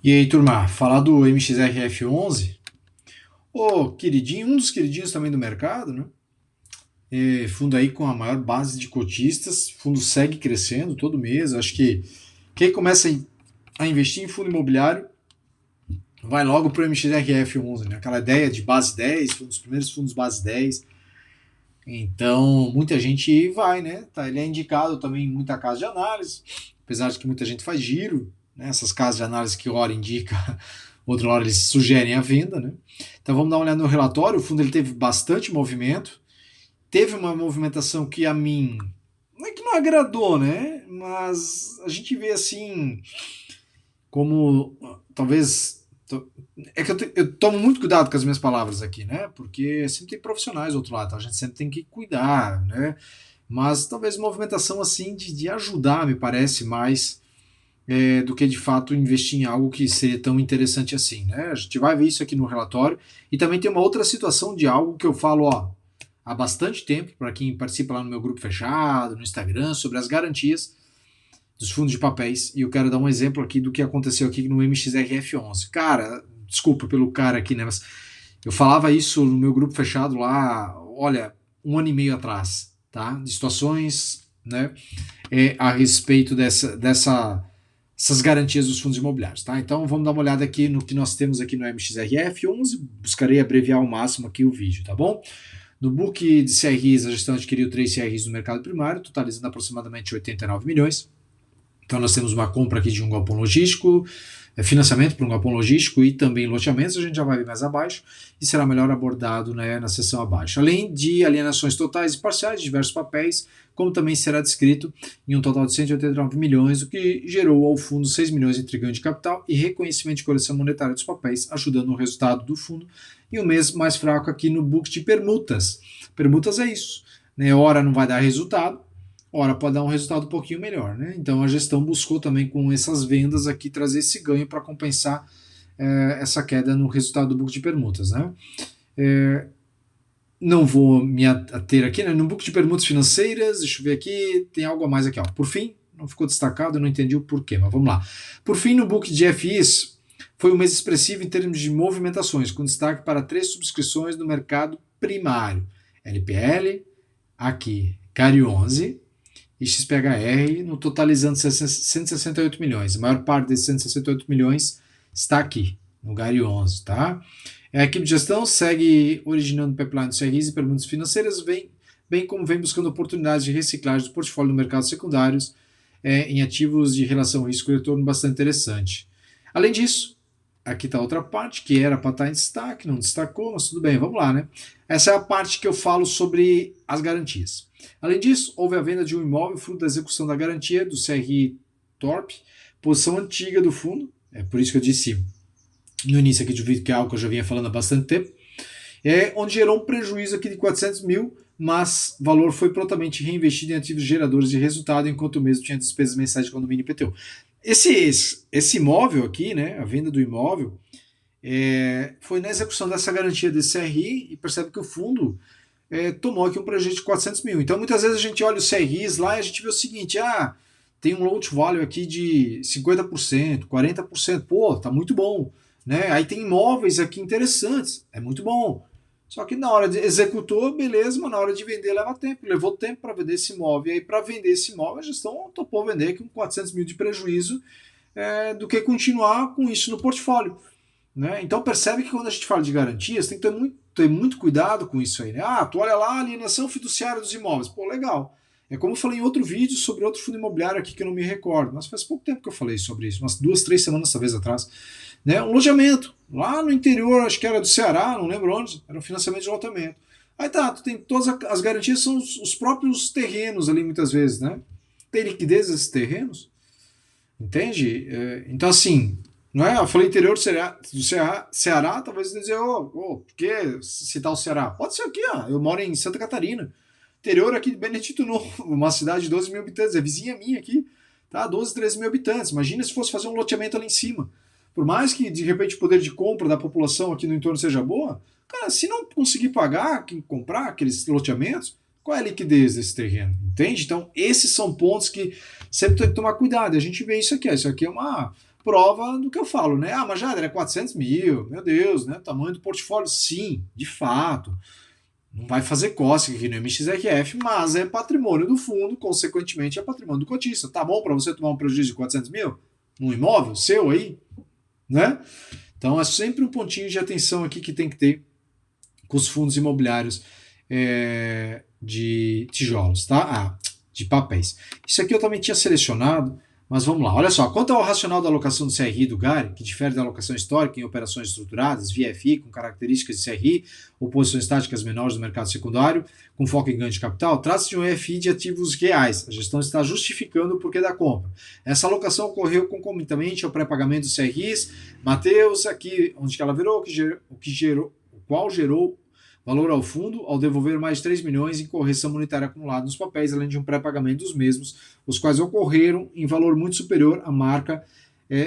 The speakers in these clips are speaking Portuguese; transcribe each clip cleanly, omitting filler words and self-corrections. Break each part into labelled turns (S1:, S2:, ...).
S1: E aí, turma, falar do MXRF11, o queridinho, um dos queridinhos também do mercado, né? Fundo aí com a maior base de cotistas, o fundo segue crescendo todo mês. Acho que quem começa a investir em fundo imobiliário vai logo para o MXRF11, né? Aquela ideia de base 10, foi um dos primeiros fundos base 10. Então, muita gente vai, né? Ele é indicado também em muita casa de análise, apesar de que muita gente faz giro, né? Essas casas de análise que hora indica, outra hora eles sugerem a venda, né? Então vamos dar uma olhada no relatório. O fundo ele teve bastante movimento, teve uma movimentação que a mim não é que não agradou, né? Mas a gente vê assim como talvez é que eu tomo muito cuidado com as minhas palavras aqui, né? Porque sempre tem profissionais do outro lado, então a gente sempre tem que cuidar, né? Mas talvez movimentação assim de ajudar, me parece mais do que de fato investir em algo que seria tão interessante assim, né? A gente vai ver isso aqui no relatório. E também tem uma outra situação de algo que eu falo, ó, há bastante tempo, para quem participa lá no meu grupo fechado, no Instagram, sobre as garantias dos fundos de papéis. E eu quero dar um exemplo aqui do que aconteceu aqui no MXRF11. Cara, desculpa pelo cara aqui, né? Mas eu falava isso no meu grupo fechado lá, olha, um ano e meio atrás, tá? De situações, né? A respeito essas garantias dos fundos imobiliários, tá? Então vamos dar uma olhada aqui no que nós temos aqui no MXRF11. Buscarei abreviar ao máximo aqui o vídeo, tá bom? No book de CRIs, a gestão adquiriu 3 CRIs no mercado primário, totalizando aproximadamente 89 milhões. Então nós temos uma compra aqui de um galpão logístico, financiamento para um galpão logístico e também loteamentos, a gente já vai ver mais abaixo, e será melhor abordado, né, na seção abaixo. Além de alienações totais e parciais de diversos papéis, como também será descrito em um total de 189 milhões, o que gerou ao fundo 6 milhões entre ganho de capital e reconhecimento de correção monetária dos papéis, ajudando no resultado do fundo. E o mês mais fraco aqui no book de permutas. Permutas é isso, né? Ora não vai dar resultado, ora pode dar um resultado um pouquinho melhor, né? Então a gestão buscou também com essas vendas aqui trazer esse ganho para compensar essa queda no resultado do book de permutas, né? Não vou me ater aqui, né? No book de permutas financeiras, deixa eu ver aqui, tem algo a mais aqui, ó. Por fim, não ficou destacado, eu não entendi o porquê, mas vamos lá. Por fim, no book de FIs, foi um mês expressivo em termos de movimentações, com destaque para 3 subscrições no mercado primário: LPL, aqui, CARI 11 e XPHR, no totalizando 168 milhões. A maior parte desses 168 milhões está aqui, no GARI 11, tá? A equipe de gestão segue originando pipeline de CRIs e perguntas financeiras, bem como vem buscando oportunidades de reciclagem do portfólio no mercado secundários em ativos de relação risco-retorno bastante interessante. Além disso, aqui está outra parte que era para estar em destaque, não destacou, mas tudo bem, vamos lá, né? Essa é a parte que eu falo sobre as garantias. Além disso, houve a venda de um imóvel fruto da execução da garantia do CRI Torp, posição antiga do fundo, é por isso que eu disse no início aqui do vídeo que é algo que eu já vinha falando há bastante tempo, onde gerou um prejuízo aqui de 400 mil, mas o valor foi prontamente reinvestido em ativos geradores de resultado, enquanto o mesmo tinha despesas mensais de condomínio e IPTU. Esse imóvel aqui, né, a venda do imóvel, foi na execução dessa garantia desse CRI, e percebe que o fundo tomou aqui um prejuízo de 400 mil. Então muitas vezes a gente olha os CRIs lá e a gente vê o seguinte, tem um loan to value aqui de 50%, 40%, pô, tá muito bom. Né? Aí tem imóveis aqui interessantes, é muito bom. Só que na hora de executou, beleza, mas na hora de vender leva tempo. Levou tempo para vender esse imóvel. E aí, para vender esse imóvel, a gestão topou vender com 400 mil de prejuízo do que continuar com isso no portfólio. Né? Então percebe que quando a gente fala de garantias, tem que ter muito cuidado com isso aí. Né? Tu olha lá a alienação fiduciária dos imóveis. Pô, legal. É como eu falei em outro vídeo sobre outro fundo imobiliário aqui que eu não me recordo, mas faz pouco tempo que eu falei sobre isso, umas 2, 3 semanas talvez atrás. Né? Um loteamento, lá no interior, acho que era do Ceará, não lembro onde, era um financiamento de loteamento. Aí tá, tu tem todas as garantias, são os próprios terrenos ali muitas vezes, né? Tem liquidez esses terrenos, entende? Então assim, não é? Eu falei interior do Ceará, talvez dizer, por que citar o Ceará? Pode ser aqui, eu moro em Santa Catarina, interior aqui de Benedito Novo, uma cidade de 12 mil habitantes, é vizinha minha aqui, tá? 12, 13 mil habitantes. Imagina se fosse fazer um loteamento ali em cima. Por mais que de repente o poder de compra da população aqui no entorno seja boa, cara, se não conseguir pagar, quem comprar aqueles loteamentos, Qual é a liquidez desse terreno? Entende? Então, esses são pontos que sempre tem que tomar cuidado. A gente vê isso aqui. Isso aqui é uma prova do que eu falo, né? Ah, mas já é 400 mil, meu Deus, né? Tamanho do portfólio. Sim, de fato. Não vai fazer cócega aqui no MXRF, mas é patrimônio do fundo, consequentemente é patrimônio do cotista. Tá bom para você tomar um prejuízo de 400 mil? Um imóvel seu aí? Né? Então é sempre um pontinho de atenção aqui que tem que ter com os fundos imobiliários de tijolos, tá? De papéis. Isso aqui eu também tinha selecionado, mas vamos lá. Olha só, quanto ao racional da alocação do CRI do GARI, que difere da alocação histórica em operações estruturadas, VFI, com características de CRI, ou posições táticas menores do mercado secundário, com foco em ganho de capital, trata-se de um EFI de ativos reais. A gestão está justificando o porquê da compra. Essa alocação ocorreu concomitantemente ao pré-pagamento dos CRIs. Mateus, aqui onde que ela virou, o qual gerou valor ao fundo ao devolver mais de 3 milhões em correção monetária acumulada nos papéis, além de um pré-pagamento dos mesmos, os quais ocorreram em valor muito superior à marca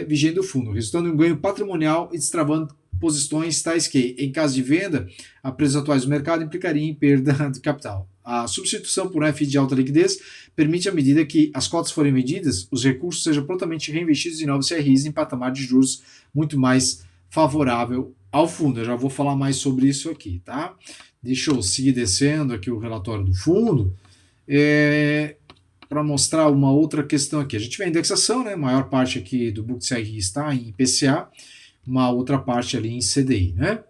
S1: vigente do fundo, resultando em um ganho patrimonial e destravando posições tais que, em caso de venda, a preços atuais do mercado implicaria em perda de capital. A substituição por um FI de alta liquidez permite, à medida que as cotas forem vendidas, os recursos sejam prontamente reinvestidos em novos CRIs em patamar de juros muito mais favorável ao fundo. Eu já vou falar mais sobre isso aqui, tá? Deixa eu seguir descendo aqui o relatório do fundo para mostrar uma outra questão aqui. A gente vê a indexação, né? A maior parte aqui do book de CRI está em IPCA, uma outra parte ali em CDI, né?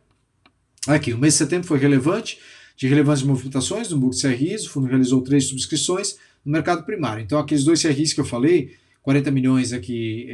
S1: Aqui, o mês de setembro foi relevante, de relevância de movimentações no book de CRIs, o fundo realizou 3 subscrições no mercado primário. Então, aqueles 2 CRIs que eu falei, 40 milhões aqui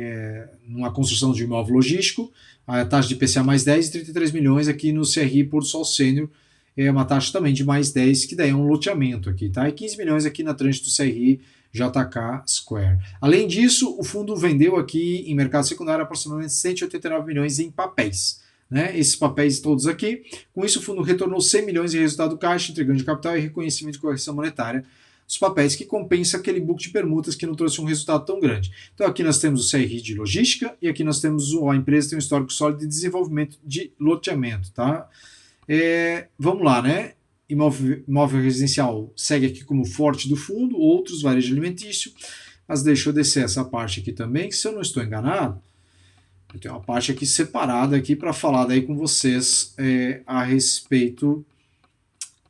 S1: numa construção de imóvel logístico, a taxa de IPCA mais 10 e 33 milhões aqui no CRI Porto Sol Sênior, uma taxa também de mais 10, que daí é um loteamento aqui, tá? E 15 milhões aqui na tranche do CRI JK Square. Além disso, o fundo vendeu aqui em mercado secundário aproximadamente 189 milhões em papéis. Né, esses papéis todos aqui. Com isso, o fundo retornou 100 milhões em resultado caixa, entregando de capital e reconhecimento de correção monetária dos papéis, que compensa aquele book de permutas que não trouxe um resultado tão grande. Então aqui nós temos o CRI de logística e aqui nós temos a empresa tem um histórico sólido de desenvolvimento de loteamento. Tá? Vamos lá, né? Imóvel residencial segue aqui como forte do fundo, outros varejo alimentício, mas deixa eu descer essa parte aqui também, que se eu não estou enganado, eu tenho uma parte aqui separada aqui para falar daí com vocês a respeito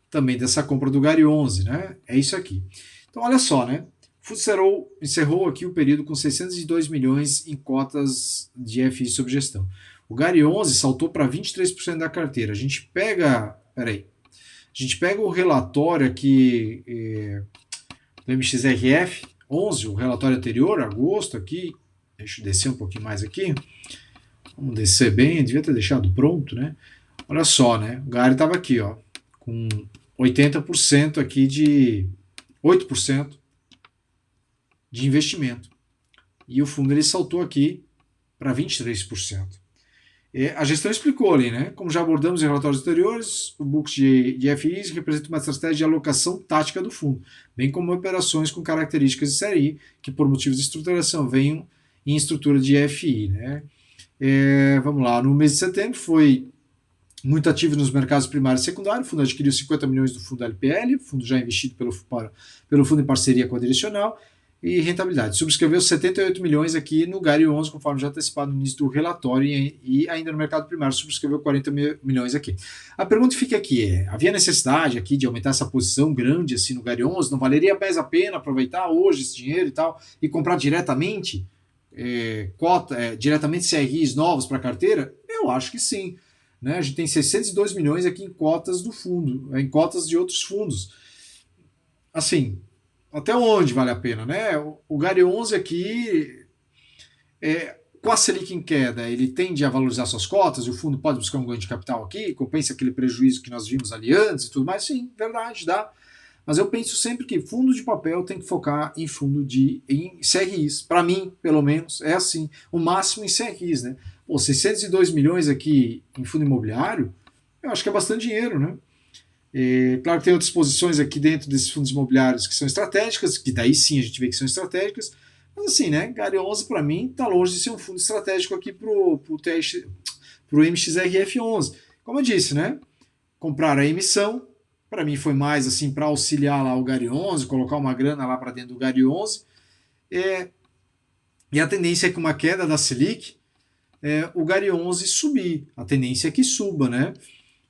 S1: também dessa compra do Gari 11, né? É isso aqui. Então, olha só, né? O fundo encerrou aqui o período com 602 milhões em cotas de FI sob gestão. O Gari 11 saltou para 23% da carteira. A gente pega o relatório aqui do MXRF 11, o relatório anterior, agosto aqui. Deixa eu descer um pouquinho mais aqui. Vamos descer bem, devia ter deixado pronto, né? Olha só, né? O Gari estava aqui, ó, com 80% aqui de 8% de investimento. E o fundo ele saltou aqui para 23%. A gestão explicou ali, né? Como já abordamos em relatórios anteriores, o book de FIs representa uma estratégia de alocação tática do fundo, bem como operações com características de CRI, que por motivos de estruturação venham em estrutura de FI, né? Vamos lá, no mês de setembro foi muito ativo nos mercados primário e secundário. O fundo adquiriu 50 milhões do fundo LPL, fundo já investido pelo fundo em parceria com a Direcional, e rentabilidade. Subscreveu 78 milhões aqui no Gari 11, conforme já antecipado no início do relatório, e ainda no mercado primário subscreveu 40 milhões aqui. A pergunta fica aqui, havia necessidade aqui de aumentar essa posição grande assim no Gari 11? Não valeria mais a pena aproveitar hoje esse dinheiro e tal, e comprar diretamente diretamente CRIs novos para a carteira? Eu acho que sim. Né? A gente tem 602 milhões aqui em cotas do fundo, em cotas de outros fundos. Assim, até onde vale a pena, né? O Gari 11 aqui, com a Selic em queda, ele tende a valorizar suas cotas e o fundo pode buscar um ganho de capital aqui, compensa aquele prejuízo que nós vimos ali antes e tudo mais. Sim, verdade, dá. Mas eu penso sempre que fundo de papel tem que focar em em CRIs. Para mim, pelo menos, é assim. O máximo em CRIs, né? Pô, 602 milhões aqui em fundo imobiliário, eu acho que é bastante dinheiro, né? Claro que tem outras posições aqui dentro desses fundos imobiliários que são estratégicas, que daí sim a gente vê que são estratégicas, mas assim, né? Gari 11 para mim está longe de ser um fundo estratégico aqui pro MXRF 11. Como eu disse, né? Comprar a emissão, Para mim foi mais assim para auxiliar lá o Gary 11, colocar uma grana lá para dentro do Gary 11. E a tendência é que uma queda da Selic, o Gary 11 subir. A tendência é que suba, né?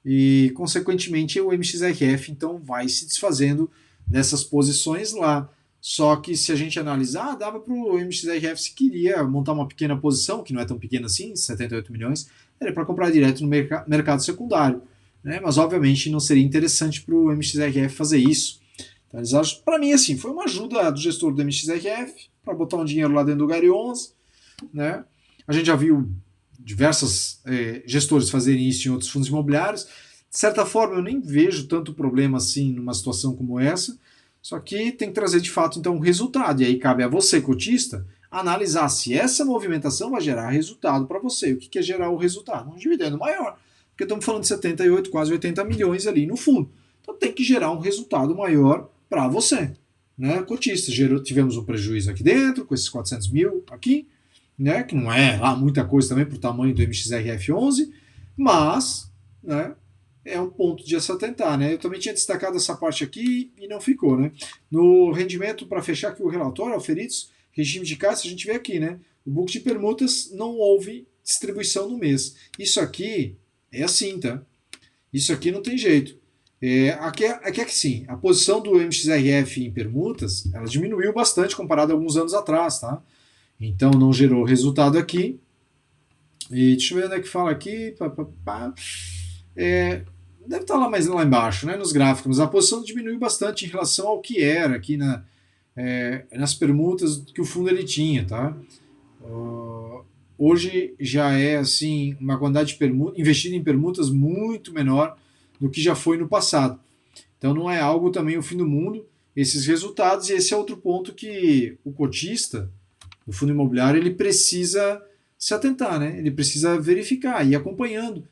S1: E, consequentemente, o MXRF então vai se desfazendo dessas posições lá. Só que se a gente analisar, dava para o MXRF, se queria montar uma pequena posição, que não é tão pequena assim, 78 milhões, era para comprar direto no mercado secundário. Né? Mas, obviamente, não seria interessante para o MXRF fazer isso. Então, para mim, assim, foi uma ajuda do gestor do MXRF para botar um dinheiro lá dentro do Gary 11. Né? A gente já viu diversos gestores fazerem isso em outros fundos imobiliários. De certa forma, eu nem vejo tanto problema assim numa situação como essa, só que tem que trazer de fato então um resultado. E aí cabe a você, cotista, analisar se essa movimentação vai gerar resultado para você. O que é gerar o resultado? Um dividendo maior, porque estamos falando de 78, quase 80 milhões ali no fundo. Então tem que gerar um resultado maior para você, né, cotista. Tivemos um prejuízo aqui dentro, com esses 400 mil aqui, né, que não é lá muita coisa também para o tamanho do MXRF11, mas, né, é um ponto de se atentar. Né? Eu também tinha destacado essa parte aqui e não ficou. Né? No rendimento, para fechar aqui o relatório, Alferitos, regime de caixa, a gente vê aqui, né? O book de permutas não houve distribuição no mês. Isso aqui é assim, tá? Isso aqui não tem jeito. Aqui é que sim, a posição do MXRF em permutas, ela diminuiu bastante comparado a alguns anos atrás, tá? Então não gerou resultado aqui. E deixa eu ver onde é que fala aqui. Deve estar lá mais lá embaixo, né, nos gráficos, mas a posição diminuiu bastante em relação ao que era aqui nas permutas que o fundo ele tinha, tá? Hoje já é assim uma quantidade de investida em permutas muito menor do que já foi no passado. Então não é algo também o fim do mundo esses resultados, e esse é outro ponto que o cotista, o fundo imobiliário, ele precisa se atentar, né? Ele precisa verificar e ir acompanhando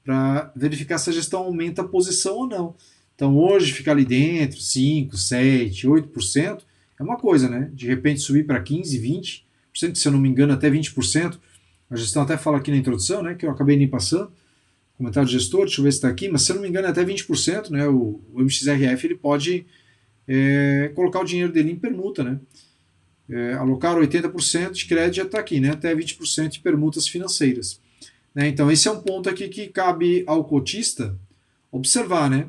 S1: para verificar se a gestão aumenta a posição ou não. Então hoje ficar ali dentro, 5, 7, 8% é uma coisa, né? De repente subir para 15, 20%, se eu não me engano até 20%. A gestão até fala aqui na introdução, né, que eu acabei nem passando. Comentário do gestor, deixa eu ver se está aqui, mas se eu não me engano é até 20%, né? O MXRF ele pode colocar o dinheiro dele em permuta, né? Alocar 80% de crédito já está aqui, né? Até 20% de permutas financeiras. Né? Então esse é um ponto aqui que cabe ao cotista observar, né?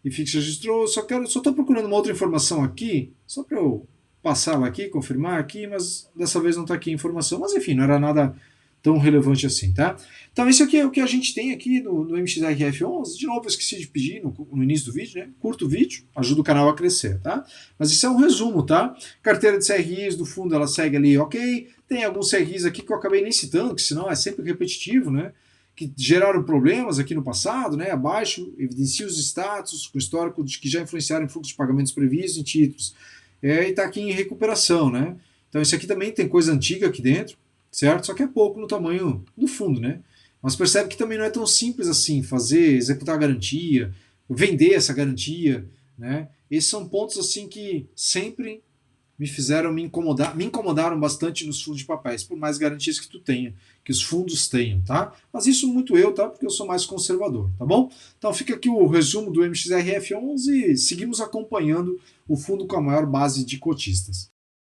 S1: E fixa registrou, só estou procurando uma outra informação aqui, só para eu passar lá aqui, confirmar aqui, mas dessa vez não está aqui a informação. Mas enfim, não era nada tão relevante assim, tá? Então isso aqui é o que a gente tem aqui no MXRF11. De novo, eu esqueci de pedir no início do vídeo, né? Curta o vídeo, ajuda o canal a crescer, tá? Mas isso é um resumo, tá? Carteira de CRIs do fundo, ela segue ali, ok. Tem alguns CRIs aqui que eu acabei nem citando, que senão é sempre repetitivo, né? Que geraram problemas aqui no passado, né? Abaixo, evidencia os status, com histórico de que já influenciaram em fluxo de pagamentos previstos em títulos. E está aqui em recuperação, né? Então isso aqui também tem coisa antiga aqui dentro, certo? Só que é pouco no tamanho do fundo, né? Mas percebe que também não é tão simples assim fazer, executar a garantia, vender essa garantia, né? Esses são pontos assim que sempre me incomodaram bastante nos fundos de papéis, por mais garantias que tu tenha, que os fundos tenham, tá? Mas isso muito eu, tá? Porque eu sou mais conservador, tá bom? Então fica aqui o resumo do MXRF11 e seguimos acompanhando o fundo com a maior base de cotistas.